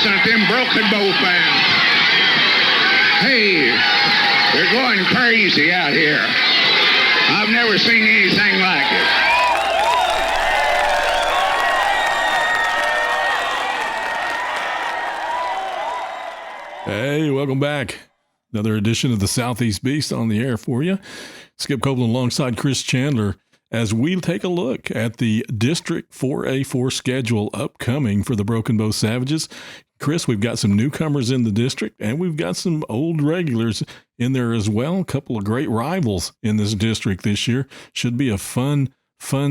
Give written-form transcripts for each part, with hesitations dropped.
listen at them Broken Bow fans. Hey, they're going crazy out here. I've never seen anything like it. Hey, welcome back. Another edition of the Southeast Beast on the air for you. Skip Copeland alongside Chris Chandler as we take a look at the District 4A4 schedule upcoming for the Broken Bow Savages. Chris, we've got some newcomers in the district, and we've got some old regulars in there as well. A couple of great rivals in this district this year. Should be a fun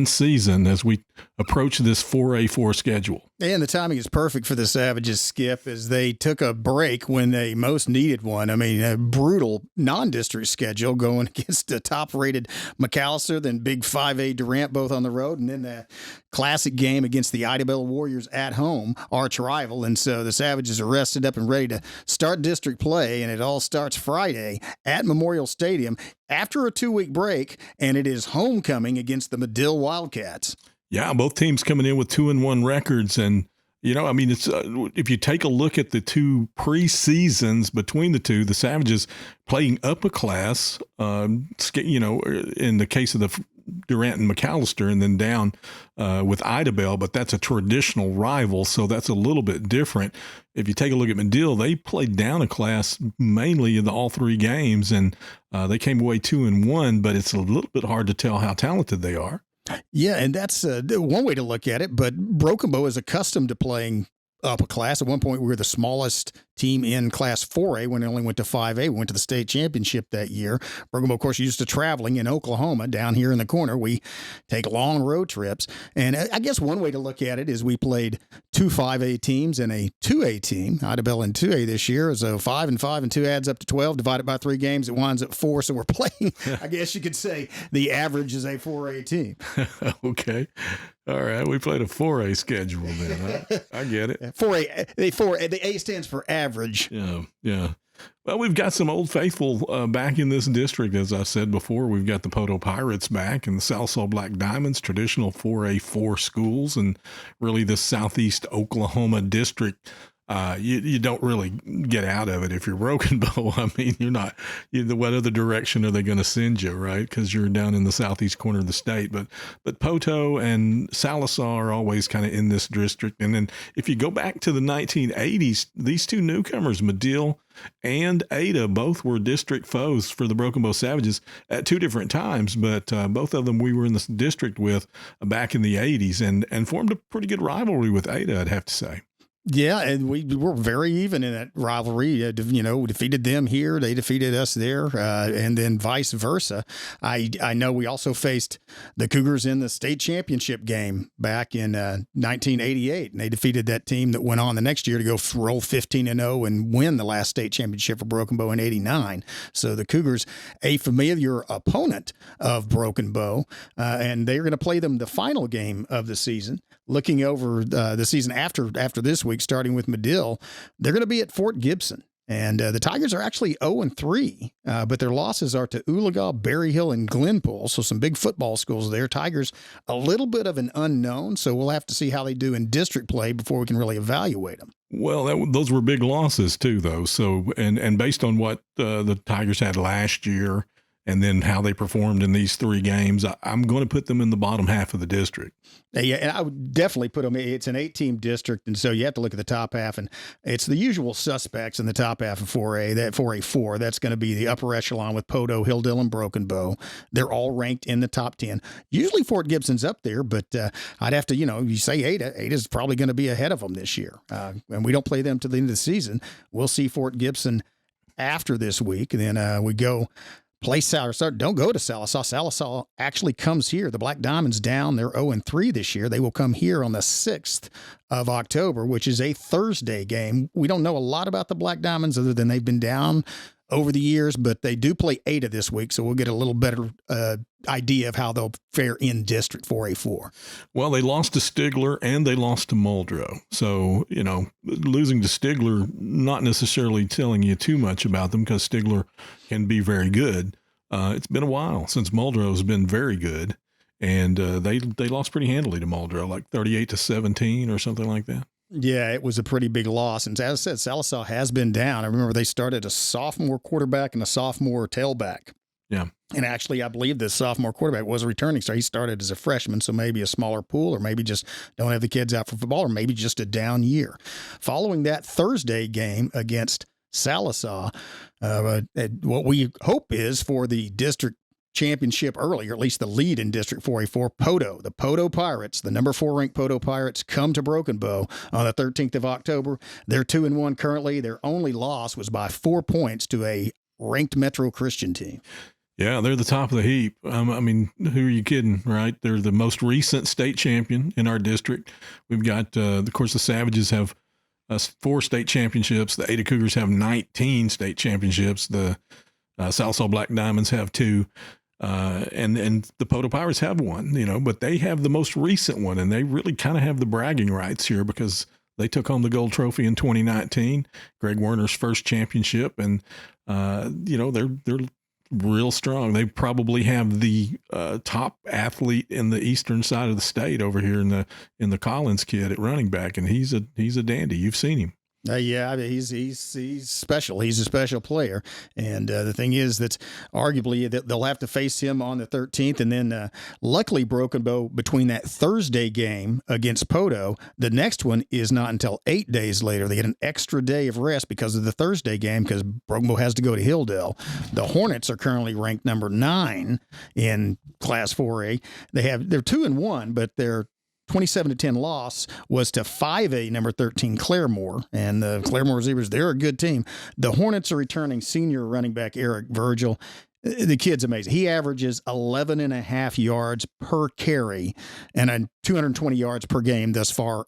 season as we approach this 4A4 schedule. And the timing is perfect for the Savages, Skip, as they took a break when they most needed one. I mean, a brutal non-district schedule going against the top-rated McAllister, then big 5A Durant, both on the road, and then the classic game against the Idabel Warriors at home, arch rival. And so the Savages are rested up and ready to start district play, and it all starts Friday at Memorial Stadium after a 2-week break, and it is homecoming against the Madill Wildcats. Yeah, both teams coming in with 2-1 records. And, you know, I mean, it's if you take a look at the two preseasons between the two, the Savages playing up a class, you know, in the case of the Durant and McAllister, and then down with Idabel, but that's a traditional rival, so that's a little bit different. If you take a look at Madill, they played down a class mainly in all three games, and they came away 2-1, but it's a little bit hard to tell how talented they are. Yeah, and that's one way to look at it, but Broken Bow is accustomed to playing up a class. At one point, we were the smallest team in Class 4A when it only went to 5A. We went to the state championship that year. Broken Bow, of course, used to traveling in Oklahoma. Down here in the corner, we take long road trips. And I guess one way to look at it is we played two 5A teams and a 2A team. Idabel in 2A this year. So 5 and 5 and 2 adds up to 12. Divided by 3 games, it winds up 4. So we're playing, I guess you could say, the average is a 4A team. Okay. All right. We played a 4A schedule then. I get it. 4A. The A stands for average. Yeah. Well, we've got some old faithful back in this district. As I said before, we've got the Poto Pirates back and the Salsa Black Diamonds, traditional 4A4 schools, and really the Southeast Oklahoma district. You don't really get out of it if you're Broken Bow. I mean, you're not. What other direction are they going to send you, right? Because you're down in the southeast corner of the state. But Poto and Sallisaw are always kind of in this district. And then if you go back to the 1980s, these two newcomers, Madill and Ada, both were district foes for the Broken Bow Savages at 2 different times. But both of them we were in the district with back in the 80s and formed a pretty good rivalry with Ada, I'd have to say. Yeah, and we were very even in that rivalry. You know, defeated them here, they defeated us there, and then vice versa. I know we also faced the Cougars in the state championship game back in 1988, and they defeated that team that went on the next year to go roll 15-0 and win the last state championship for Broken Bow in '89. So the Cougars, a familiar opponent of Broken Bow, and they're going to play them the final game of the season. Looking over the season after this week, starting with Madill, they're going to be at Fort Gibson. And the Tigers are actually 0-3, but their losses are to Oologah, Berry Hill, and Glenpool. So some big football schools there. Tigers, a little bit of an unknown, so we'll have to see how they do in district play before we can really evaluate them. Well, those were big losses too, though. So and based on what the Tigers had last year, and then how they performed in these 3 games, I'm going to put them in the bottom half of the district. Yeah, and I would definitely put them. It's an 8-team district, and so you have to look at the top half, and it's the usual suspects in the top half of 4A. That 4A4, that's going to be the upper echelon with Poto, Hilldale, and Broken Bow. They're all ranked in the top 10. Usually Fort Gibson's up there, but I'd have to, you say Ada's probably going to be ahead of them this year, and we don't play them to the end of the season. We'll see Fort Gibson after this week, and then we go. Don't go to Sallisaw. Sallisaw actually comes here. The Black Diamonds down. They're 0-3 this year. They will come here on the 6th of October, which is a Thursday game. We don't know a lot about the Black Diamonds other than they've been down over the years, but they do play Ada this week, so we'll get a little better idea of how they'll fare in District 4A4. Well, they lost to Stigler and they lost to Muldrow. So, losing to Stigler, not necessarily telling you too much about them because Stigler can be very good. It's been a while since Muldrow has been very good, and they lost pretty handily to Muldrow, like 38-17 or something like that. Yeah, it was a pretty big loss. And as I said, Sallisaw has been down. I remember they started a sophomore quarterback and a sophomore tailback. Yeah. And actually, I believe the sophomore quarterback was a returning star. He started as a freshman, so maybe a smaller pool, or maybe just don't have the kids out for football, or maybe just a down year. Following that Thursday game against Sallisaw, what we hope is for the district championship early, or at least the lead in District 4A4, Poto. The Poto Pirates, the number 4 ranked Poto Pirates, come to Broken Bow on the 13th of October. They're 2-1 currently. Their only loss was by 4 points to a ranked Metro Christian team. Yeah, they're the top of the heap. I mean, who are you kidding, right? They're the most recent state champion in our district. We've got, of course, the Savages have 4 state championships. The Ada Cougars have 19 state championships. The Sallisaw Black Diamonds have 2. And the Poto Pirates have 1, but they have the most recent one, and they really kind of have the bragging rights here because they took home the gold trophy in 2019, Greg Werner's first championship, and they're real strong. They probably have the top athlete in the eastern side of the state over here in the Collins kid at running back, and he's a dandy. You've seen him. Yeah, I mean, he's special. He's a special player, and the thing is that arguably they'll have to face him on the 13th, and then luckily Broken Bow, between that Thursday game against Poto, the next one is not until 8 days later. They get an extra day of rest because of the Thursday game, because Broken Bow has to go to Hilldale. The Hornets are currently ranked number 9 in Class 4A. They're 2-1, but they're 27-10 loss was to 5A number 13 Claremore, and the Claremore Zebras, they're a good team. The Hornets are returning senior running back Eric Virgil. The kid's amazing. He averages 11.5 yards per carry and 220 yards per game thus far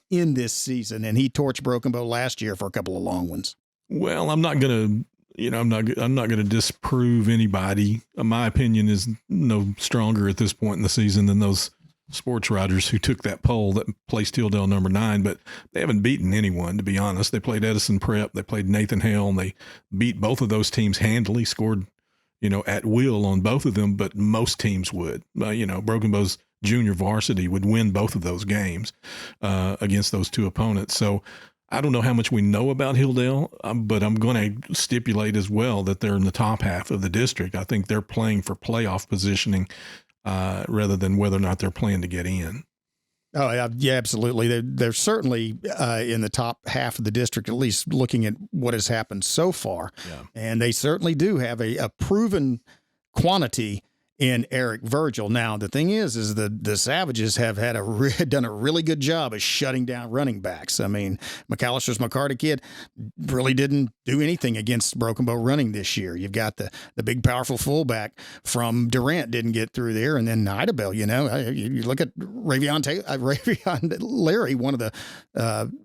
in this season, and he torched Broken Bow last year for a couple of long ones. Well, I'm not going to disprove anybody. My opinion is no stronger at this point in the season than those sports writers who took that poll that placed Hilldale number 9, but they haven't beaten anyone, to be honest. They played Edison Prep, they played Nathan Hale, and they beat both of those teams handily, scored, at will on both of them, but most teams would. Broken Bow's junior varsity would win both of those games against those two opponents. So I don't know how much we know about Hilldale, but I'm going to stipulate as well that they're in the top half of the district. I think they're playing for playoff positioning rather than whether or not they're playing to get in. Oh, yeah, absolutely. They're certainly in the top half of the district, at least looking at what has happened so far. Yeah. And they certainly do have a proven quantity in Eric Virgil. Now, the thing is the Savages have had done a really good job of shutting down running backs. I mean, McAllister's McCarty kid really didn't do anything against Broken Bow running this year. You've got the big, powerful fullback from Durant didn't get through there, and then Idabel, you look at Ravion Larry, one of the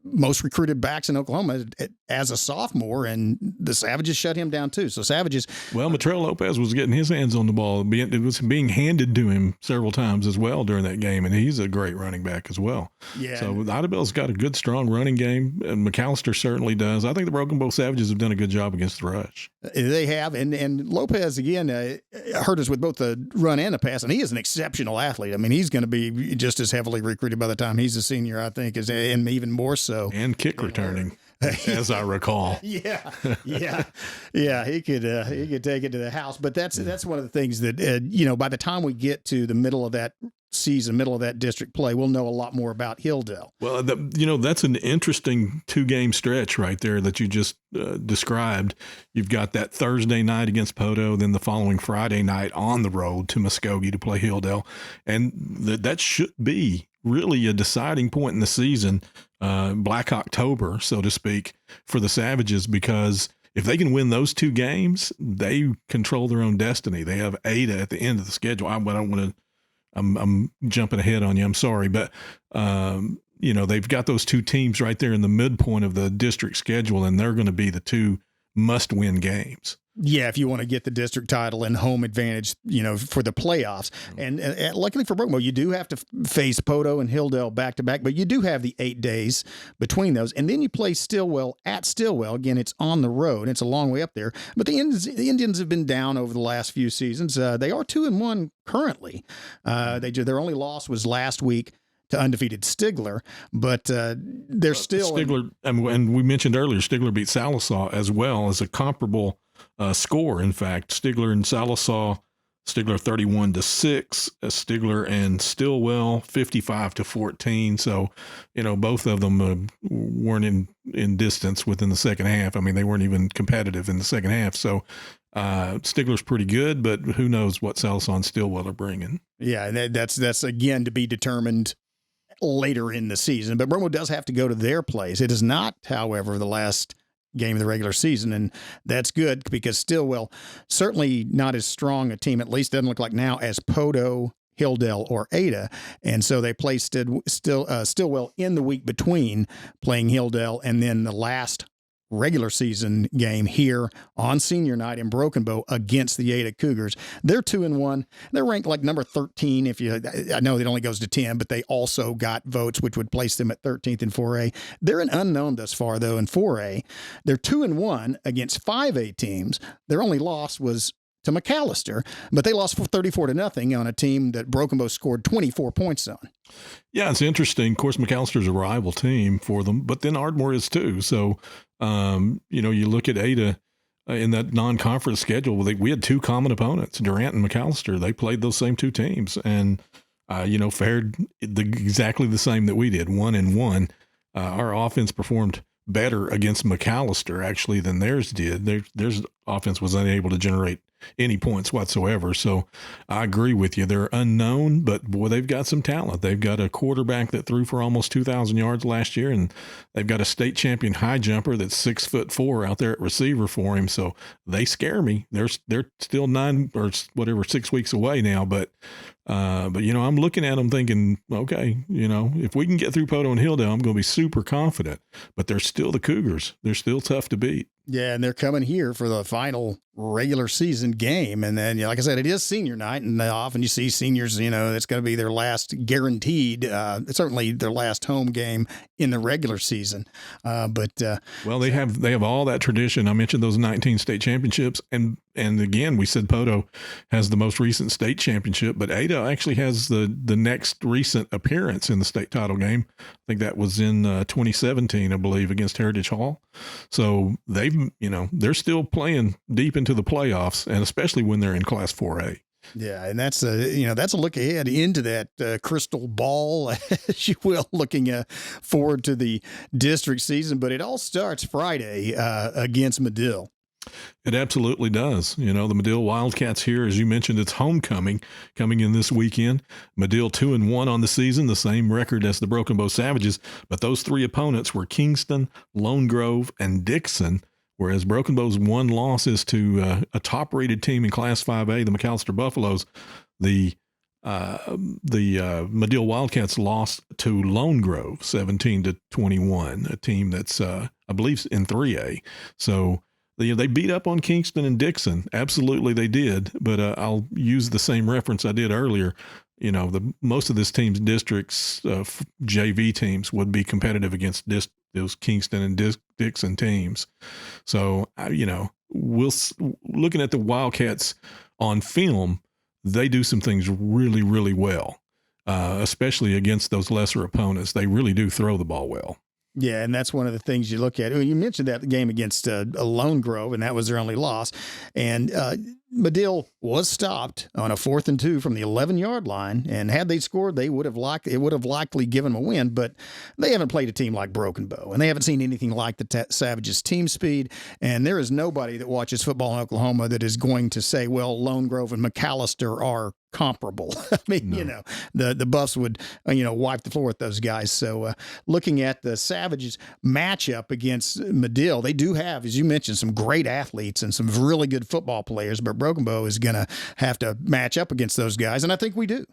most recruited backs in Oklahoma as a sophomore, and the Savages shut him down too. So Savages. Well, Matrell Lopez was getting his hands on the ball. It was being handed to him several times as well during that game, and he's a great running back as well. Yeah. So Idabel's got a good, strong running game, and McAllister certainly does. I think the Broken Bow Savages have done a good job against the rush. They have, and Lopez, again, hurt us with both the run and the pass, and he is an exceptional athlete. I mean, he's going to be just as heavily recruited by the time he's a senior, I think, and even more so. And kick returning. As I recall. Yeah. He could take it to the house, but that's one of the things that by the time we get to the middle of that season, middle of that district play, we'll know a lot more about Hilldale. Well, that's an interesting 2-game stretch right there that you just described. You've got that Thursday night against Poto, then the following Friday night on the road to Muskogee to play Hilldale, and that should be really a deciding point in the season, Black October, so to speak, for the Savages, because if they can win those 2 games, they control their own destiny. They have Ada at the end of the schedule. I'm jumping ahead on you. I'm sorry, but they've got those 2 teams right there in the midpoint of the district schedule, and they're going to be the 2 must-win games. Yeah, if you want to get the district title and home advantage, for the playoffs. And luckily for Broken Bow, you do have to face Poto and Hilldale back-to-back, but you do have the 8 days between those. And then you play Stillwell at Stillwell. Again, it's on the road. It's a long way up there. But the Indians have been down over the last few seasons. They are 2-1 currently. Their only loss was last week to undefeated Stigler, but they're still Stigler, and we mentioned earlier, Stigler beat Sallisaw as well as a comparable score. In fact, Stigler and Sallisaw, Stigler 31-6, Stigler and Stillwell 55-14. So, both of them weren't in distance within the second half. I mean, they weren't even competitive in the second half. So, Stigler's pretty good, but who knows what Sallisaw and Stillwell are bringing. Yeah, and that's again to be determined later in the season. But Bromo does have to go to their place. It is not, however, the last game of the regular season, and that's good because Stillwell certainly not as strong a team, at least doesn't look like now, as Podo, Hilldale, or Ada, and so they placed Stillwell in the week between playing Hilldale and then the last regular season game here on senior night in Broken Bow against the Ada Cougars. They're 2-1. They're ranked like number 13. I know it only goes to 10, but they also got votes, which would place them at 13th in 4A. They're an unknown thus far, though, in 4A. They're 2-1 against 5A teams. Their only loss was to McAllister, but they lost 34-0 on a team that Broken Bow scored 24 points on. Yeah, it's interesting. Of course, McAllister's a rival team for them, but then Ardmore is too. So, you look at Ada in that non-conference schedule. We had two common opponents, Durant and McAllister. They played those same two teams and, fared exactly the same that we did, 1-1. Our offense performed better against McAllister actually than theirs did. Theirs offense was unable to generate any points whatsoever. So I agree with you. They're unknown, but boy, they've got some talent. They've got a quarterback that threw for almost 2,000 yards last year, and they've got a state champion high jumper that's 6'4" out there at receiver for him. So they scare me. They're still 6 weeks away now, but I'm looking at them thinking, okay, if we can get through Podo and Hilldale, I'm going to be super confident. But they're still the Cougars. They're still tough to beat. Yeah, and they're coming here for the final regular season game. And then, like I said, it is senior night, and often you see seniors, it's going to be their last guaranteed, certainly their last home game in the regular season. Well, they have all that tradition. I mentioned those 19 state championships, and again, we said Podo has the most recent state championship, but Ada actually has the next recent appearance in the state title game. I think that was in 2017, I believe, against Heritage Hall. So they're still playing deep into the playoffs, and especially when they're in Class 4A. Yeah, and that's a look ahead into that crystal ball, as you will, looking forward to the district season. But it all starts Friday against Madill. It absolutely does. The Madill Wildcats here, as you mentioned, it's homecoming coming in this weekend. Madill 2-1 on the season, the same record as the Broken Bow Savages. But those three opponents were Kingston, Lone Grove, and Dixon. Whereas Broken Bow's one loss is to a top-rated team in Class 5A, the McAllister Buffaloes. The Madill Wildcats lost to Lone Grove 17-21, a team that's I believe in 3A. So they beat up on Kingston and Dixon. Absolutely, they did. But I'll use the same reference I did earlier. Most of this team's districts, JV teams, would be competitive against those Kingston and Dixon teams. So, looking at the Wildcats on film, they do some things really, really well, especially against those lesser opponents. They really do throw the ball well. Yeah, and that's one of the things you look at. You mentioned that game against Lone Grove, and that was their only loss. And Madill was stopped on a 4th and 2 from the 11-yard line, and had they scored, it would have likely given them a win. But they haven't played a team like Broken Bow, and they haven't seen anything like the Savages' team speed. And there is nobody that watches football in Oklahoma that is going to say, well, Lone Grove and McAllister are comparable. I mean, No. The Buffs would, wipe the floor with those guys. So looking at the Savages matchup against Madill, they do have, as you mentioned, some great athletes and some really good football players, but Broken Bow is going to have to match up against those guys, and I think we do.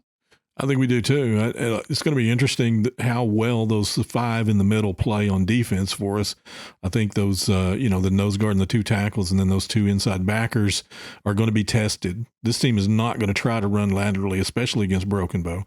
I think we do too. It's going to be interesting how well those five in the middle play on defense for us. I think those, the nose guard and the two tackles and then those two inside backers are going to be tested. this team is not going to try to run laterally, especially against Broken Bow.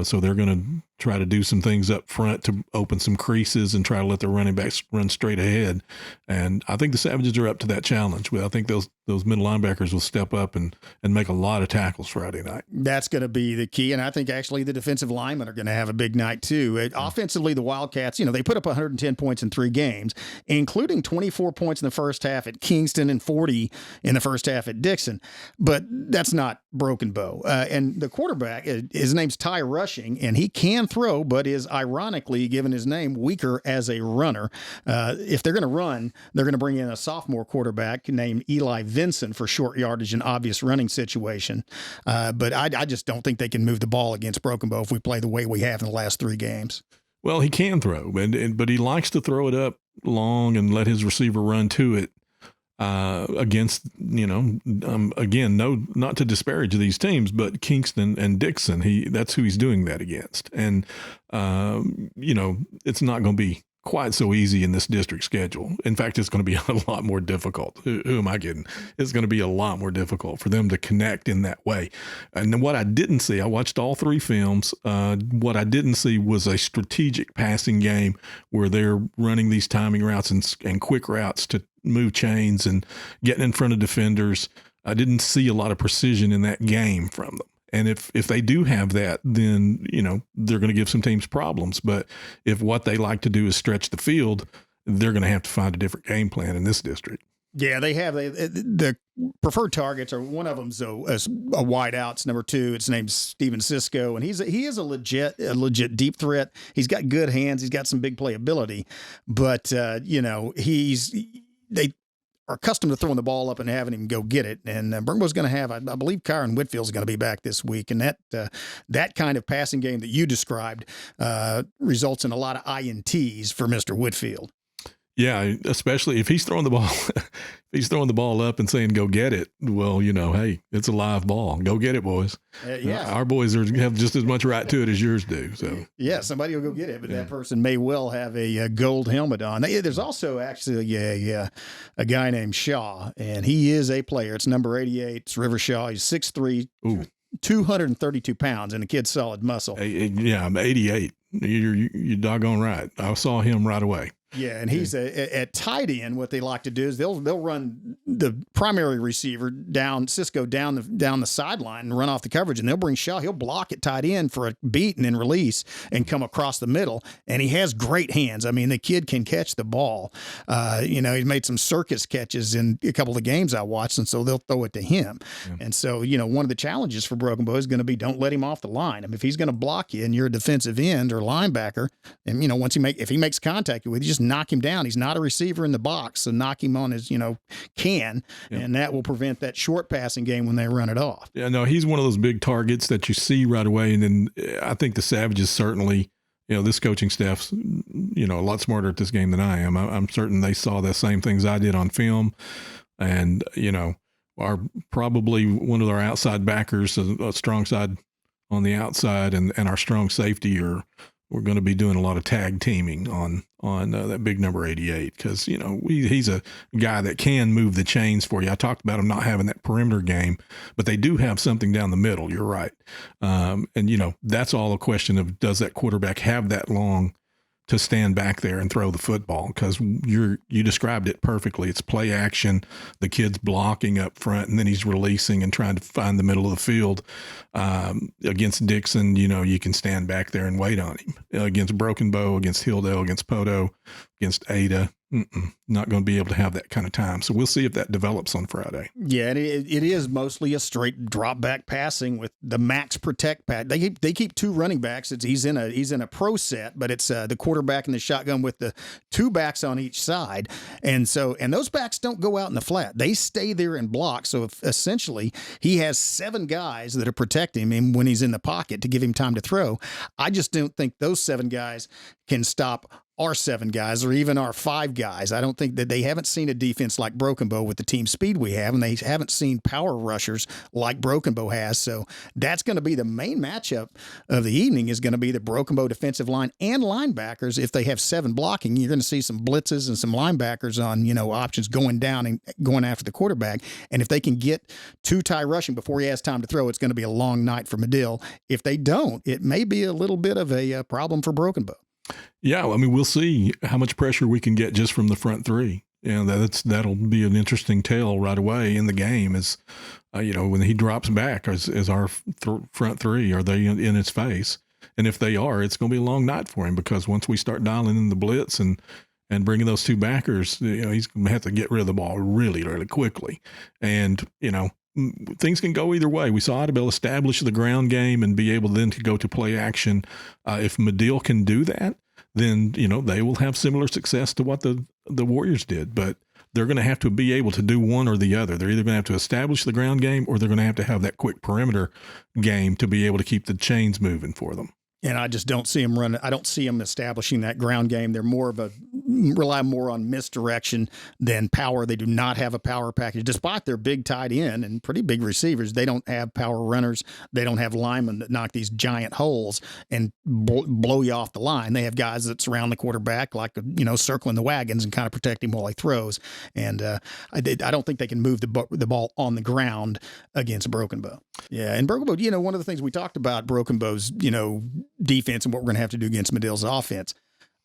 So they're going to try to do some things up front to open some creases and try to let their running backs run straight ahead. And I think the Savages are up to that challenge. I think those middle linebackers will step up and make a lot of tackles Friday night. That's going to be the key. And I think actually the defensive linemen are going to have a big night too. Offensively, the Wildcats, they put up 110 points in 3 games, including 24 points in the first half at Kingston and 40 in the first half at Dixon. But that's not Broken Bow. And the quarterback, his name's Ty Rushing, and he can throw, but is ironically, given his name, weaker as a runner. If they're going to run, they're going to bring in a sophomore quarterback named Eli Vinson for short yardage and obvious running situation. But I just don't think they can move the ball against Broken Bow if we play the way we have in the last 3 games. Well, he can throw, but he likes to throw it up long and let his receiver run to it. Against, again, not to disparage these teams, but Kingston and Dixon, that's who he's doing that against. And, it's not going to be quite so easy in this district schedule. In fact, it's going to be a lot more difficult. Who am I kidding? It's going to be a lot more difficult for them to connect in that way. And what I didn't see, I watched all 3 films. What I didn't see was a strategic passing game where they're running these timing routes and quick routes to move chains and getting in front of defenders. I didn't see a lot of precision in that game from them. And if they do have that, then, they're going to give some teams problems. But if what they like to do is stretch the field, they're going to have to find a different game plan in this district. Yeah, they have. The preferred targets are, one of them's a wide outs. Number 2, its name's Steven Cisco, and he is a legit deep threat. He's got good hands. He's got some big playability, but they are accustomed to throwing the ball up and having him go get it. And Broken going to have, I believe Kyron Whitfield's going to be back this week. And that kind of passing game that you described results in a lot of INTs for Mr. Whitfield. Yeah, especially if he's throwing the ball, up and saying, go get it. Well, hey, it's a live ball. Go get it, boys. Yeah. Our boys have just as much right to it as yours do. So yeah, somebody will go get it, but that person may well have a gold helmet on. There's also actually a guy named Shaw, and he is a player. It's number 88. It's River Shaw. He's 6'3", 232 pounds, and the kid's solid muscle. Yeah, I'm 88. You're doggone right. I saw him right away. Yeah, and he's at tight end. What they like to do is they'll run the primary receiver Cisco down the sideline and run off the coverage, and they'll bring Shaw. He'll block at tight end for a beat and then release and come across the middle. And he has great hands. I mean, the kid can catch the ball. He's made some circus catches in a couple of games I watched, and so they'll throw it to him. Yeah. And so one of the challenges for Broken Bow is going to be don't let him off the line. I mean, if he's going to block you and you're a defensive end or linebacker, and if he makes contact with you, just knock him down. He's not a receiver in the box, so knock him on his, and that will prevent that short passing game when they run it off. Yeah, no, he's one of those big targets that you see right away. And then I think the Savages certainly, this coaching staff's, a lot smarter at this game than I am. I'm certain they saw the same things I did on film, and, are probably one of our outside backers, a strong side on the outside, and our strong safety we're going to be doing a lot of tag teaming on that big number 88 because, he's a guy that can move the chains for you. I talked about him not having that perimeter game, but they do have something down the middle. You're right. And, that's all a question of does that quarterback have that long to stand back there and throw the football? Because you described it perfectly. It's play action. The kid's blocking up front, and then he's releasing and trying to find the middle of the field. Against Dixon, you can stand back there and wait on him. Against Broken Bow, against Hilldale, against Poto, against Ada, not going to be able to have that kind of time. So we'll see if that develops on Friday. Yeah, and it is mostly a straight drop back passing with the max protect pack. They keep 2 running backs. He's in a pro set, but it's the quarterback in the shotgun with the 2 backs on each side. And those backs don't go out in the flat. They stay there and block. So essentially he has 7 guys that are protecting him when he's in the pocket to give him time to throw. I just don't think those 7 guys can stop our 7 guys or even our 5 guys. I don't think that they haven't seen a defense like Broken Bow with the team speed we have, and they haven't seen power rushers like Broken Bow has. So that's going to be the main matchup of the evening, is going to be the Broken Bow defensive line and linebackers. If they have 7 blocking, you're going to see some blitzes and some linebackers on, options going down and going after the quarterback. And if they can get 2 tie rushing before he has time to throw, it's going to be a long night for Madill. If they don't, it may be a little bit of a problem for Broken Bow. Yeah, I mean, we'll see how much pressure we can get just from the front 3. That'll be an interesting tell right away in the game. Is when he drops back, as our front 3, are they in his face? And if they are, it's going to be a long night for him, because once we start dialing in the blitz and bringing those 2 backers, he's going to have to get rid of the ball really, really quickly. And things can go either way. We saw Idabel establish the ground game and be able then to go to play action. If Madill can do that, then, they will have similar success to what the Warriors did. But they're going to have to be able to do one or the other. They're either going to have to establish the ground game, or they're going to have that quick perimeter game to be able to keep the chains moving for them. And I just don't see them running. I don't see them establishing that ground game. They're rely more on misdirection than power. They do not have a power package, despite their big tight end and pretty big receivers. They don't have power runners. They don't have linemen that knock these giant holes and blow you off the line. They have guys that surround the quarterback, like, circling the wagons and kind of protect him while he throws. And I don't think they can move the ball on the ground against Broken Bow. Yeah, and Broken Bow, one of the things we talked about, Broken Bow's, defense and what we're going to have to do against Madill's offense.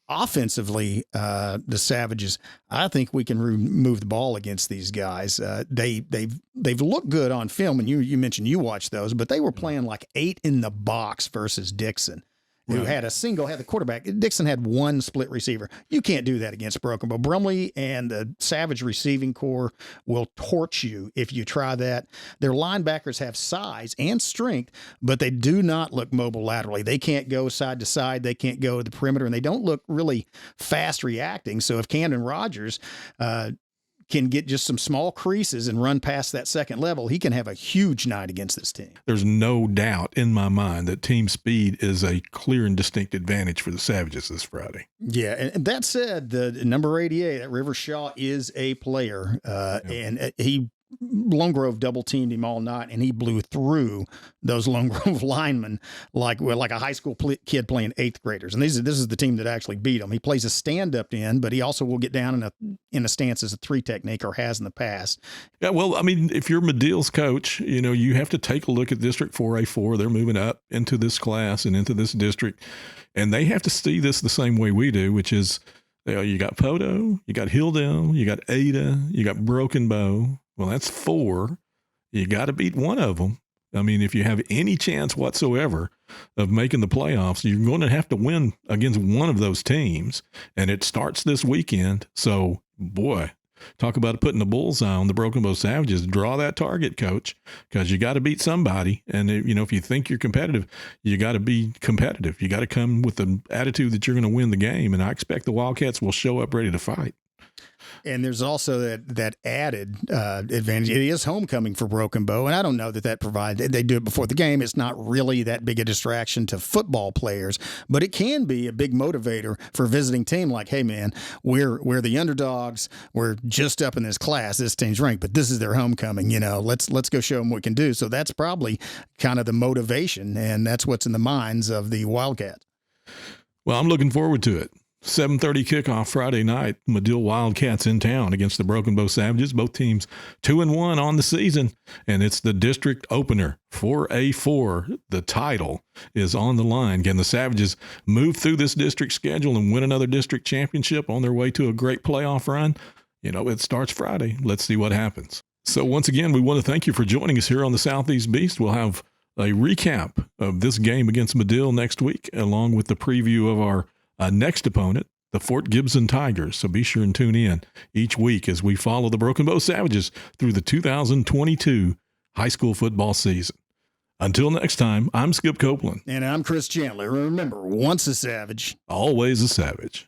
Offensively, the Savages, I think we can move the ball against these guys. They've looked good on film, and you mentioned you watched those, but they were playing like 8 in the box versus Dixon, who had the quarterback. Dixon had 1 split receiver. You can't do that against Broken Bow. Brumley and the Savage receiving core will torch you if you try that. Their linebackers have size and strength, but they do not look mobile laterally. They can't go side to side. They can't go to the perimeter, and they don't look really fast reacting. So if Camden Rogers can get just some small creases and run past that second level, he can have a huge night against this team. There's no doubt in my mind that team speed is a clear and distinct advantage for the Savages this Friday. Yeah, and that said, the number 88, that River Shaw, is a player, and Lone Grove double teamed him all night, and he blew through those Lone Grove linemen like a high school kid playing 8th graders. And this is the team that actually beat him. He plays a stand-up end, but he also will get down in a stance as a 3 technique, or has in the past. Yeah, well, I mean, if you're Madill's coach, you have to take a look at District 4A4. They're moving up into this class and into this district, and they have to see this the same way we do, which is, you got Poto, you got Hilldale, you got Ada, you got Broken Bow. Well, that's 4. You got to beat one of them. I mean, if you have any chance whatsoever of making the playoffs, you're going to have to win against one of those teams, and it starts this weekend. So, boy, talk about putting a bullseye on the Broken Bow Savages. Draw that target, coach, because you got to beat somebody. And, if you think you're competitive, you got to be competitive. You got to come with the attitude that you're going to win the game, and I expect the Wildcats will show up ready to fight. And there's also that added advantage. It is homecoming for Broken Bow, and I don't know that provides. They do it before the game. It's not really that big a distraction to football players, but it can be a big motivator for a visiting team. Like, hey, man, we're the underdogs. We're just up in this class. This team's ranked, but this is their homecoming. Let's go show them what we can do. So that's probably kind of the motivation, and that's what's in the minds of the Wildcats. Well, I'm looking forward to it. 7:30 kickoff Friday night. Madill Wildcats in town against the Broken Bow Savages. Both teams 2-1 on the season, and it's the district opener. 4A4, the title is on the line. Can the Savages move through this district schedule and win another district championship on their way to a great playoff run? It starts Friday. Let's see what happens. So once again, we want to thank you for joining us here on the Southeast Beast. We'll have a recap of this game against Madill next week, along with the preview of our next opponent, the Fort Gibson Tigers. So be sure and tune in each week as we follow the Broken Bow Savages through the 2022 high school football season. Until next time, I'm Skip Copeland. And I'm Chris Chandler. Remember, once a Savage, always a Savage.